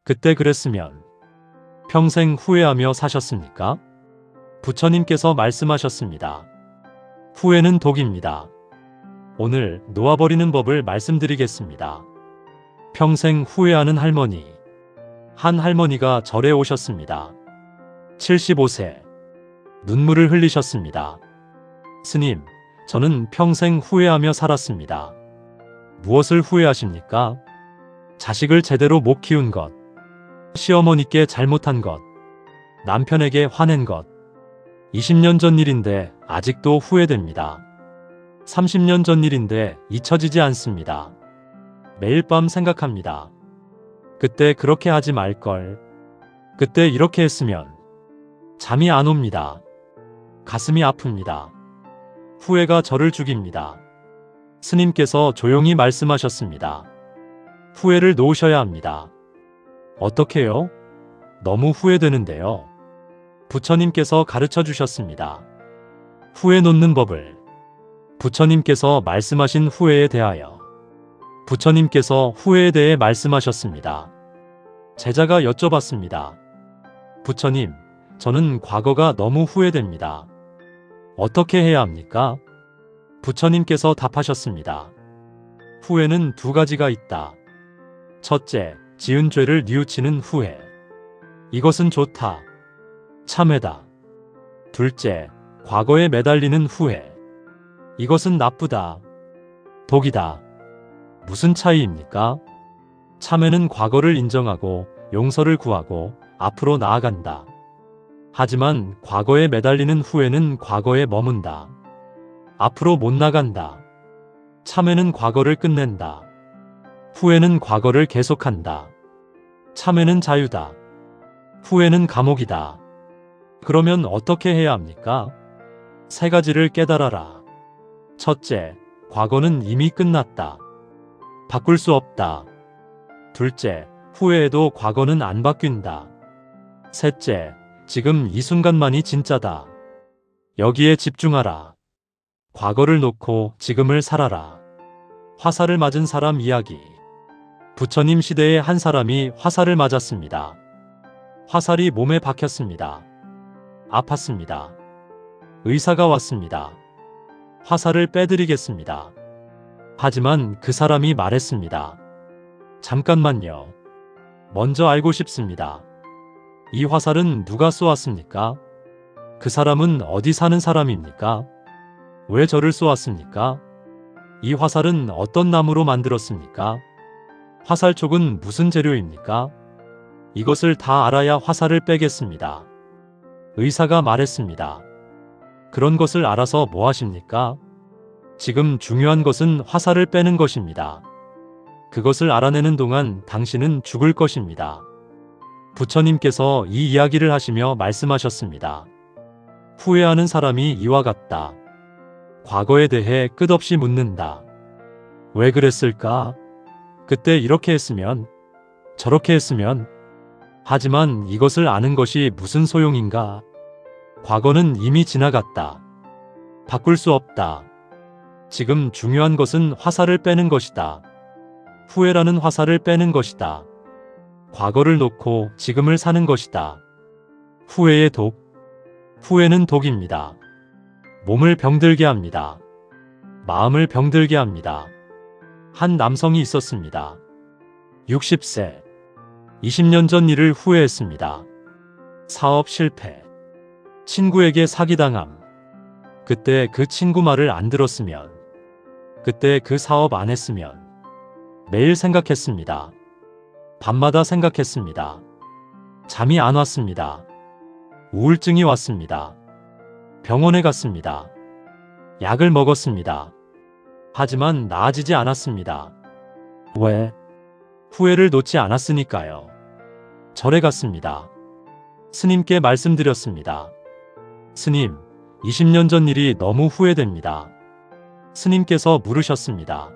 그때 그랬으면 평생 후회하며 사셨습니까? 부처님께서 말씀하셨습니다. 후회는 독입니다. 오늘 놓아버리는 법을 말씀드리겠습니다. 평생 후회하는 할머니. 한 할머니가 절에 오셨습니다. 75세. 눈물을 흘리셨습니다. 스님, 저는 평생 후회하며 살았습니다. 무엇을 후회하십니까? 자식을 제대로 못 키운 것, 시어머니께 잘못한 것, 남편에게 화낸 것. 20년 전 일인데 아직도 후회됩니다. 30년 전 일인데 잊혀지지 않습니다. 매일 밤 생각합니다. 그때 그렇게 하지 말걸. 그때 이렇게 했으면. 잠이 안 옵니다. 가슴이 아픕니다. 후회가 저를 죽입니다. 스님께서 조용히 말씀하셨습니다. 후회를 놓으셔야 합니다. 어떻게요? 너무 후회되는데요. 부처님께서 가르쳐 주셨습니다. 후회 놓는 법을. 부처님께서 말씀하신 후회에 대하여. 부처님께서 후회에 대해 말씀하셨습니다. 제자가 여쭤봤습니다. 부처님, 저는 과거가 너무 후회됩니다. 어떻게 해야 합니까? 부처님께서 답하셨습니다. 후회는 두 가지가 있다. 첫째, 지은 죄를 뉘우치는 후회. 이것은 좋다. 참회다. 둘째, 과거에 매달리는 후회. 이것은 나쁘다. 독이다. 무슨 차이입니까? 참회는 과거를 인정하고 용서를 구하고 앞으로 나아간다. 하지만 과거에 매달리는 후회는 과거에 머문다. 앞으로 못 나간다. 참회는 과거를 끝낸다. 후회는 과거를 계속한다. 참회는 자유다. 후회는 감옥이다. 그러면 어떻게 해야 합니까? 세 가지를 깨달아라. 첫째, 과거는 이미 끝났다. 바꿀 수 없다. 둘째, 후회해도 과거는 안 바뀐다. 셋째, 지금 이 순간만이 진짜다. 여기에 집중하라. 과거를 놓고 지금을 살아라. 화살을 맞은 사람 이야기. 부처님 시대에 한 사람이 화살을 맞았습니다. 화살이 몸에 박혔습니다. 아팠습니다. 의사가 왔습니다. 화살을 빼드리겠습니다. 하지만 그 사람이 말했습니다. 잠깐만요. 먼저 알고 싶습니다. 이 화살은 누가 쏘았습니까? 그 사람은 어디 사는 사람입니까? 왜 저를 쏘았습니까? 이 화살은 어떤 나무로 만들었습니까? 화살촉은 무슨 재료입니까? 이것을 다 알아야 화살을 빼겠습니다. 의사가 말했습니다. 그런 것을 알아서 뭐 하십니까? 지금 중요한 것은 화살을 빼는 것입니다. 그것을 알아내는 동안 당신은 죽을 것입니다. 부처님께서 이 이야기를 하시며 말씀하셨습니다. 후회하는 사람이 이와 같다. 과거에 대해 끝없이 묻는다. 왜 그랬을까? 그때 이렇게 했으면, 저렇게 했으면. 하지만 이것을 아는 것이 무슨 소용인가? 과거는 이미 지나갔다. 바꿀 수 없다. 지금 중요한 것은 화살을 빼는 것이다. 후회라는 화살을 빼는 것이다. 과거를 놓고 지금을 사는 것이다. 후회의 독. 후회는 독입니다. 몸을 병들게 합니다. 마음을 병들게 합니다. 한 남성이 있었습니다. 60세. 20년 전 일을 후회했습니다. 사업 실패. 친구에게 사기당함. 그때 그 친구 말을 안 들었으면. 그때 그 사업 안 했으면. 매일 생각했습니다. 밤마다 생각했습니다. 잠이 안 왔습니다. 우울증이 왔습니다. 병원에 갔습니다. 약을 먹었습니다. 하지만 나아지지 않았습니다. 왜? 후회를 놓지 않았으니까요. 절에 갔습니다. 스님께 말씀드렸습니다. 스님, 20년 전 일이 너무 후회됩니다. 스님께서 물으셨습니다.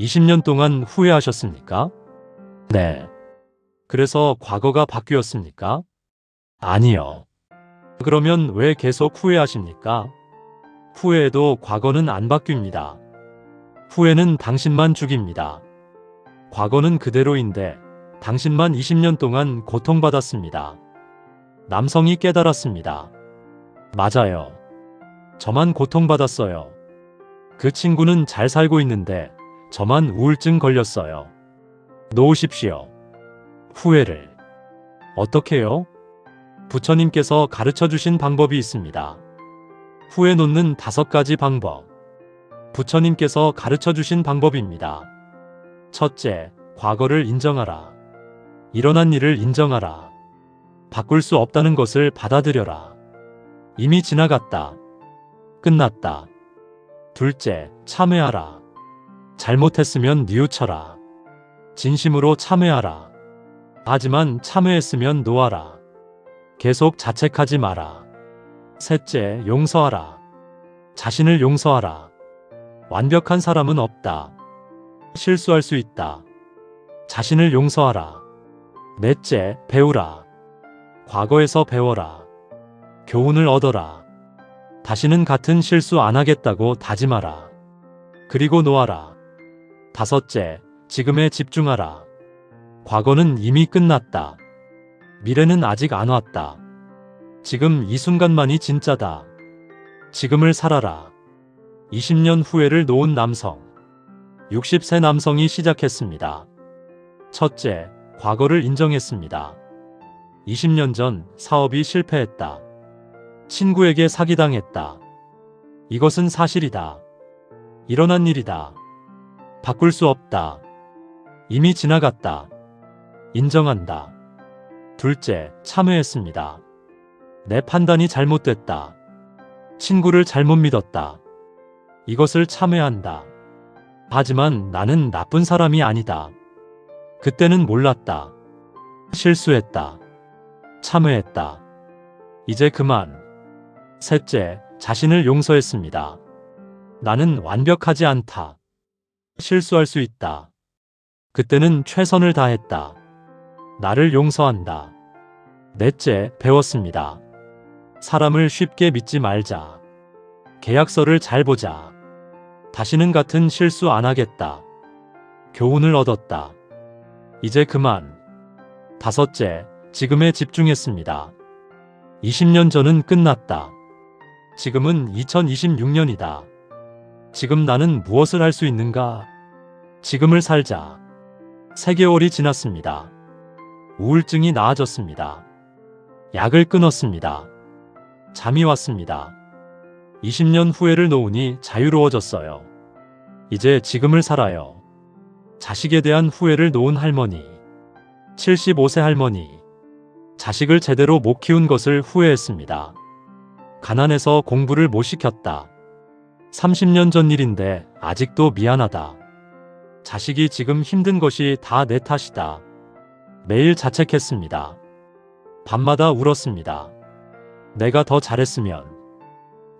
20년 동안 후회하셨습니까? 네. 그래서 과거가 바뀌었습니까? 아니요. 그러면 왜 계속 후회하십니까? 후회해도 과거는 안 바뀝니다. 후회는 당신만 죽입니다. 과거는 그대로인데 당신만 20년 동안 고통받았습니다. 남성이 깨달았습니다. 맞아요. 저만 고통받았어요. 그 친구는 잘 살고 있는데 저만 우울증 걸렸어요. 놓으십시오. 후회를. 어떻게요? 부처님께서 가르쳐 주신 방법이 있습니다. 후회 놓는 5가지 방법. 부처님께서 가르쳐 주신 방법입니다. 첫째, 과거를 인정하라. 일어난 일을 인정하라. 바꿀 수 없다는 것을 받아들여라. 이미 지나갔다. 끝났다. 둘째, 참회하라. 잘못했으면 뉘우쳐라. 진심으로 참회하라. 하지만 참회했으면 놓아라. 계속 자책하지 마라. 셋째, 용서하라. 자신을 용서하라. 완벽한 사람은 없다. 실수할 수 있다. 자신을 용서하라. 넷째, 배우라. 과거에서 배워라. 교훈을 얻어라. 다시는 같은 실수 안 하겠다고 다짐하라. 그리고 놓아라. 다섯째, 지금에 집중하라. 과거는 이미 끝났다. 미래는 아직 안 왔다. 지금 이 순간만이 진짜다. 지금을 살아라. 20년 후회를 놓은 남성. 60세 남성이 시작했습니다. 첫째, 과거를 인정했습니다. 20년 전 사업이 실패했다. 친구에게 사기당했다. 이것은 사실이다. 일어난 일이다. 바꿀 수 없다. 이미 지나갔다. 인정한다. 둘째, 참회했습니다. 내 판단이 잘못됐다. 친구를 잘못 믿었다. 이것을 참회한다. 하지만 나는 나쁜 사람이 아니다. 그때는 몰랐다. 실수했다. 참회했다. 이제 그만. 셋째, 자신을 용서했습니다. 나는 완벽하지 않다. 실수할 수 있다. 그때는 최선을 다했다. 나를 용서한다. 넷째, 배웠습니다. 사람을 쉽게 믿지 말자. 계약서를 잘 보자. 다시는 같은 실수 안 하겠다. 교훈을 얻었다. 이제 그만. 다섯째, 지금에 집중했습니다. 20년 전은 끝났다. 지금은 2026년이다. 지금 나는 무엇을 할 수 있는가? 지금을 살자. 3개월이 지났습니다. 우울증이 나아졌습니다. 약을 끊었습니다. 잠이 왔습니다. 20년 후회를 놓으니 자유로워졌어요. 이제 지금을 살아요. 자식에 대한 후회를 놓은 할머니. 75세 할머니. 자식을 제대로 못 키운 것을 후회했습니다. 가난해서 공부를 못 시켰다. 30년 전 일인데 아직도 미안하다. 자식이 지금 힘든 것이 다 내 탓이다. 매일 자책했습니다. 밤마다 울었습니다. 내가 더 잘했으면,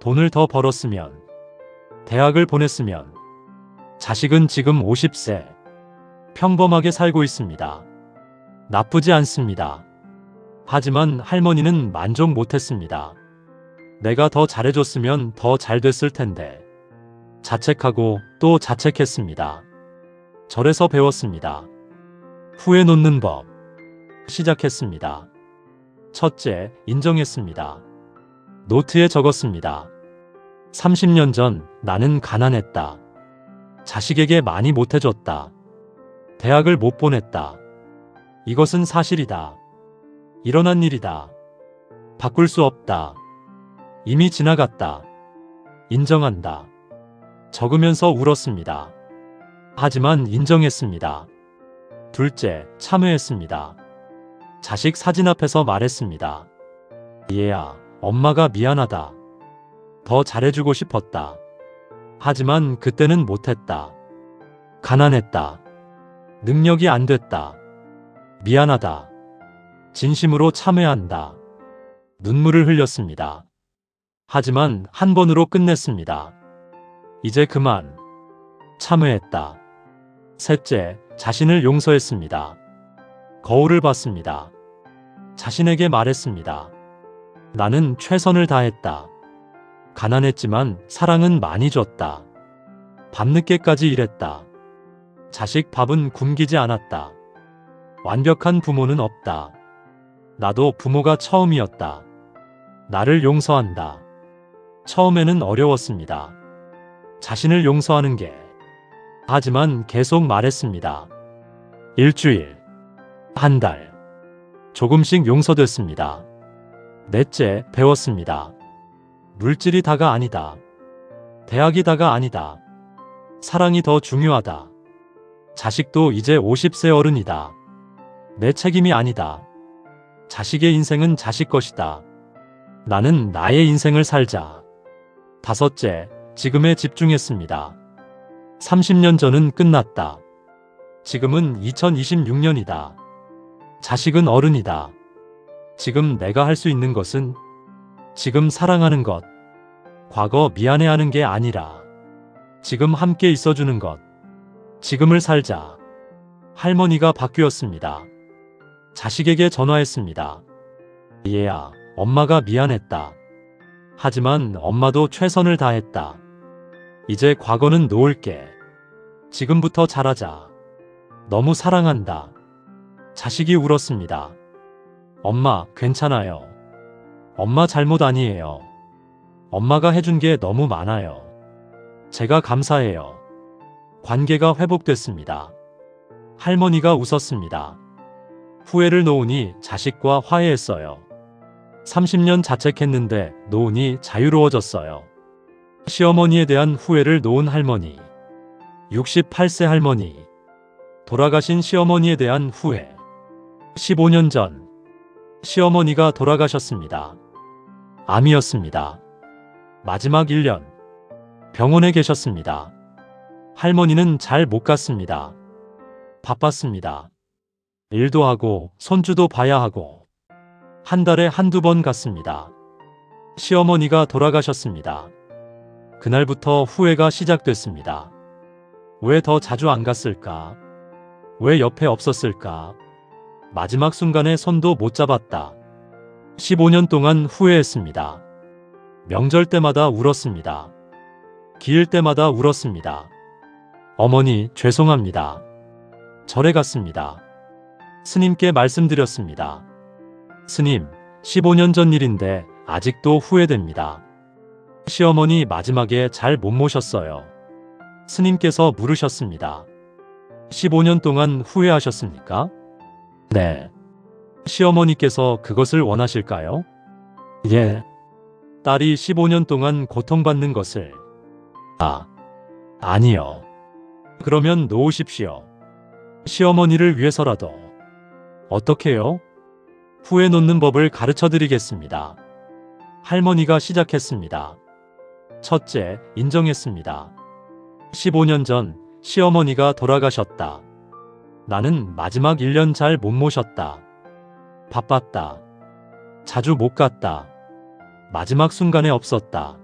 돈을 더 벌었으면, 대학을 보냈으면. 자식은 지금 50세. 평범하게 살고 있습니다. 나쁘지 않습니다. 하지만 할머니는 만족 못했습니다. 내가 더 잘해줬으면 더 잘 됐을 텐데. 자책하고 또 자책했습니다. 절에서 배웠습니다. 후회 놓는 법. 시작했습니다. 첫째, 인정했습니다. 노트에 적었습니다. 30년 전 나는 가난했다. 자식에게 많이 못해줬다. 대학을 못 보냈다. 이것은 사실이다. 일어난 일이다. 바꿀 수 없다. 이미 지나갔다. 인정한다. 적으면서 울었습니다. 하지만 인정했습니다. 둘째, 참회했습니다. 자식 사진 앞에서 말했습니다. 얘야, 엄마가 미안하다. 더 잘해주고 싶었다. 하지만 그때는 못했다. 가난했다. 능력이 안 됐다. 미안하다. 진심으로 참회한다. 눈물을 흘렸습니다. 하지만 한 번으로 끝냈습니다. 이제 그만. 참회했다. 셋째, 자신을 용서했습니다. 거울을 봤습니다. 자신에게 말했습니다. 나는 최선을 다했다. 가난했지만 사랑은 많이 줬다. 밤늦게까지 일했다. 자식 밥은 굶기지 않았다. 완벽한 부모는 없다. 나도 부모가 처음이었다. 나를 용서한다. 처음에는 어려웠습니다. 자신을 용서하는 게. 하지만 계속 말했습니다. 일주일, 한 달, 조금씩 용서됐습니다. 넷째, 배웠습니다. 물질이 다가 아니다. 대학이 다가 아니다. 사랑이 더 중요하다. 자식도 이제 50세 어른이다. 내 책임이 아니다. 자식의 인생은 자식 것이다. 나는 나의 인생을 살자. 다섯째, 지금에 집중했습니다. 30년 전은 끝났다. 지금은 2026년이다. 자식은 어른이다. 지금 내가 할 수 있는 것은 지금 사랑하는 것, 과거 미안해하는 게 아니라 지금 함께 있어주는 것, 지금을 살자. 할머니가 바뀌었습니다. 자식에게 전화했습니다. 얘야, 엄마가 미안했다. 하지만 엄마도 최선을 다했다. 이제 과거는 놓을게. 지금부터 잘하자. 너무 사랑한다. 자식이 울었습니다. 엄마, 괜찮아요. 엄마 잘못 아니에요. 엄마가 해준 게 너무 많아요. 제가 감사해요. 관계가 회복됐습니다. 할머니가 웃었습니다. 후회를 놓으니 자식과 화해했어요. 30년 자책했는데 놓으니 자유로워졌어요. 시어머니에 대한 후회를 놓은 할머니. 68세 할머니. 돌아가신 시어머니에 대한 후회. 15년 전 시어머니가 돌아가셨습니다. 암이었습니다. 마지막 1년 병원에 계셨습니다. 할머니는 잘 못 갔습니다. 바빴습니다. 일도 하고 손주도 봐야 하고 한 달에 한두 번 갔습니다. 시어머니가 돌아가셨습니다. 그날부터 후회가 시작됐습니다. 왜 더 자주 안 갔을까? 왜 옆에 없었을까? 마지막 순간에 손도 못 잡았다. 15년 동안 후회했습니다. 명절 때마다 울었습니다. 기일 때마다 울었습니다. 어머니, 죄송합니다. 절에 갔습니다. 스님께 말씀드렸습니다. 스님, 15년 전 일인데 아직도 후회됩니다. 시어머니 마지막에 잘 못 모셨어요. 스님께서 물으셨습니다. 15년 동안 후회하셨습니까? 네. 시어머니께서 그것을 원하실까요? 예. 딸이 15년 동안 고통받는 것을. 아니요. 그러면 놓으십시오. 시어머니를 위해서라도. 어떻게요? 후회 놓는 법을 가르쳐 드리겠습니다. 할머니가 시작했습니다. 첫째, 인정했습니다. 15년 전 시어머니가 돌아가셨다. 나는 마지막 1년 잘 못 모셨다. 바빴다. 자주 못 갔다. 마지막 순간에 없었다.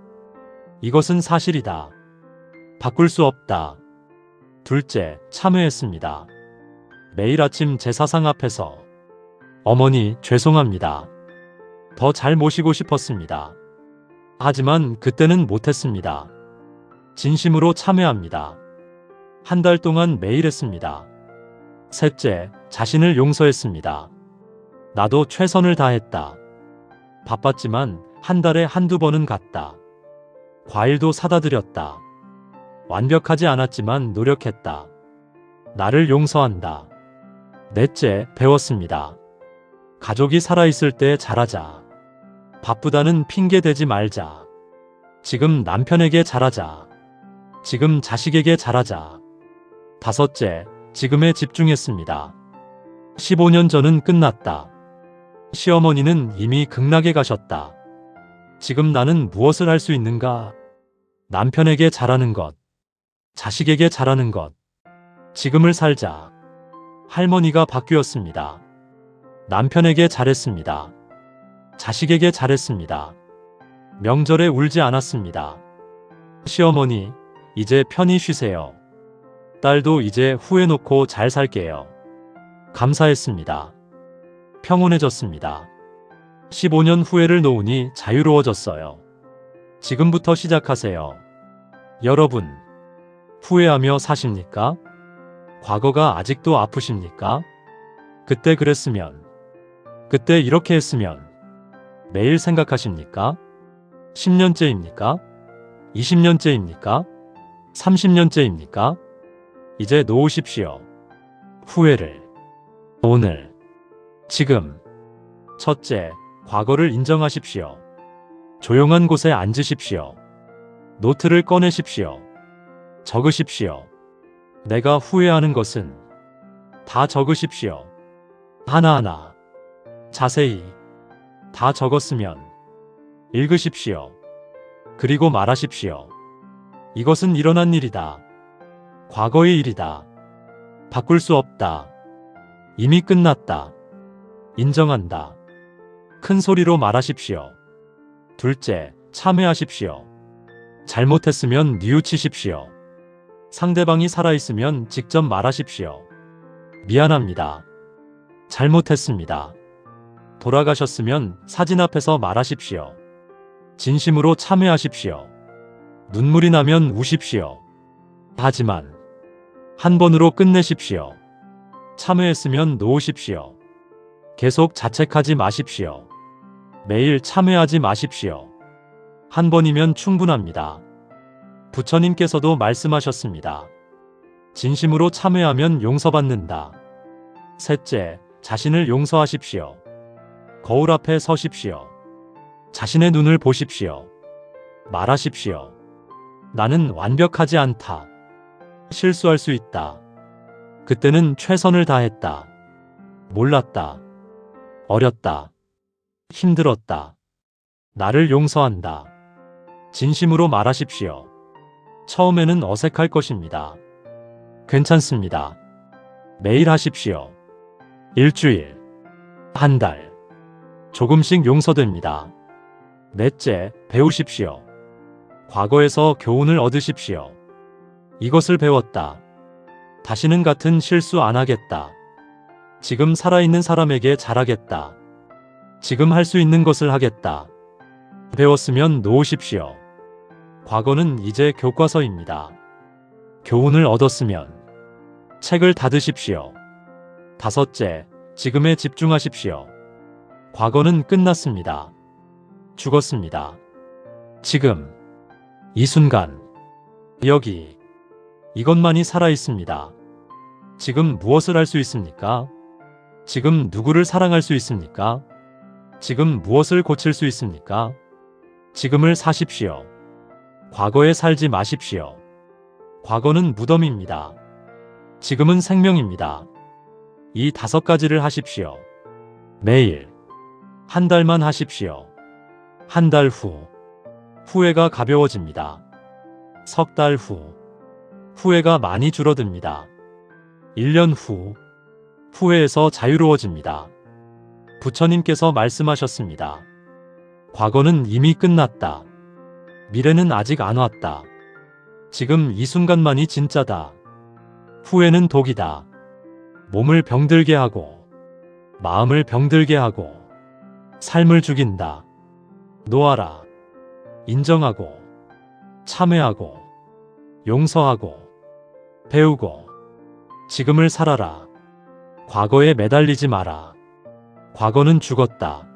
이것은 사실이다. 바꿀 수 없다. 둘째, 참회했습니다. 매일 아침 제사상 앞에서 어머니, 죄송합니다. 더 잘 모시고 싶었습니다. 하지만 그때는 못했습니다. 진심으로 참회합니다. 한 달 동안 매일 했습니다. 셋째, 자신을 용서했습니다. 나도 최선을 다했다. 바빴지만 한 달에 한두 번은 갔다. 과일도 사다 드렸다. 완벽하지 않았지만 노력했다. 나를 용서한다. 넷째, 배웠습니다. 가족이 살아있을 때 잘하자. 바쁘다는 핑계 대지 말자. 지금 남편에게 잘하자. 지금 자식에게 잘하자. 다섯째, 지금에 집중했습니다. 15년 전은 끝났다. 시어머니는 이미 극락에 가셨다. 지금 나는 무엇을 할 수 있는가? 남편에게 잘하는 것. 자식에게 잘하는 것. 지금을 살자. 할머니가 바뀌었습니다. 남편에게 잘했습니다. 자식에게 잘했습니다. 명절에 울지 않았습니다. 시어머니, 이제 편히 쉬세요. 딸도 이제 후회 놓고 잘 살게요. 감사했습니다. 평온해졌습니다. 15년 후회를 놓으니 자유로워졌어요. 지금부터 시작하세요. 여러분, 후회하며 사십니까? 과거가 아직도 아프십니까? 그때 그랬으면, 그때 이렇게 했으면 매일 생각하십니까? 10년째입니까? 20년째입니까? 30년째입니까? 이제 놓으십시오. 후회를. 오늘, 지금. 첫째, 과거를 인정하십시오. 조용한 곳에 앉으십시오. 노트를 꺼내십시오. 적으십시오. 내가 후회하는 것은 다 적으십시오. 하나하나. 자세히. 다 적었으면 읽으십시오. 그리고 말하십시오. 이것은 일어난 일이다. 과거의 일이다. 바꿀 수 없다. 이미 끝났다. 인정한다. 큰 소리로 말하십시오. 둘째, 참회하십시오. 잘못했으면 뉘우치십시오. 상대방이 살아있으면 직접 말하십시오. 미안합니다. 잘못했습니다. 돌아가셨으면 사진 앞에서 말하십시오. 진심으로 참회하십시오. 눈물이 나면 우십시오. 하지만 한 번으로 끝내십시오. 참회했으면 놓으십시오. 계속 자책하지 마십시오. 매일 참회하지 마십시오. 한 번이면 충분합니다. 부처님께서도 말씀하셨습니다. 진심으로 참회하면 용서받는다. 셋째, 자신을 용서하십시오. 거울 앞에 서십시오. 자신의 눈을 보십시오. 말하십시오. 나는 완벽하지 않다. 실수할 수 있다. 그때는 최선을 다했다. 몰랐다. 어렸다. 힘들었다. 나를 용서한다. 진심으로 말하십시오. 처음에는 어색할 것입니다. 괜찮습니다. 매일 하십시오. 일주일, 한 달. 조금씩 용서됩니다. 넷째, 배우십시오. 과거에서 교훈을 얻으십시오. 이것을 배웠다. 다시는 같은 실수 안 하겠다. 지금 살아있는 사람에게 잘하겠다. 지금 할 수 있는 것을 하겠다. 배웠으면 놓으십시오. 과거는 이제 교과서입니다. 교훈을 얻었으면 책을 닫으십시오. 다섯째, 지금에 집중하십시오. 과거는 끝났습니다. 죽었습니다. 지금, 이 순간, 여기, 이것만이 살아있습니다. 지금 무엇을 할 수 있습니까? 지금 누구를 사랑할 수 있습니까? 지금 무엇을 고칠 수 있습니까? 지금을 사십시오. 과거에 살지 마십시오. 과거는 무덤입니다. 지금은 생명입니다. 이 5가지를 하십시오. 매일. 한 달만 하십시오. 한 달 후, 후회가 가벼워집니다. 석 달 후, 후회가 많이 줄어듭니다. 1년 후, 후회에서 자유로워집니다. 부처님께서 말씀하셨습니다. 과거는 이미 끝났다. 미래는 아직 안 왔다. 지금 이 순간만이 진짜다. 후회는 독이다. 몸을 병들게 하고, 마음을 병들게 하고, 삶을 죽인다. 놓아라. 인정하고, 참회하고, 용서하고, 배우고, 지금을 살아라. 과거에 매달리지 마라. 과거는 죽었다.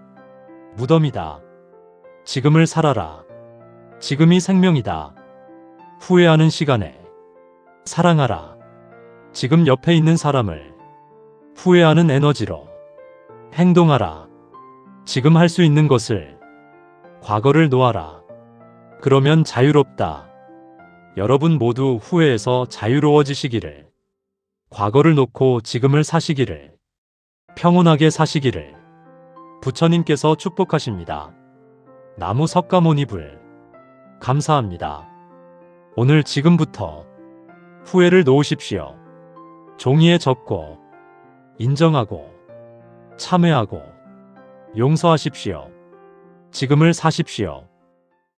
무덤이다. 지금을 살아라. 지금이 생명이다. 후회하는 시간에 사랑하라. 지금 옆에 있는 사람을 후회하는 에너지로 행동하라. 지금 할 수 있는 것을, 과거를 놓아라. 그러면 자유롭다. 여러분 모두 후회에서 자유로워지시기를, 과거를 놓고 지금을 사시기를, 평온하게 사시기를 부처님께서 축복하십니다. 나무 석가모니불. 감사합니다. 오늘 지금부터 후회를 놓으십시오. 종이에 적고, 인정하고, 참회하고, 용서하십시오. 지금을 사십시오.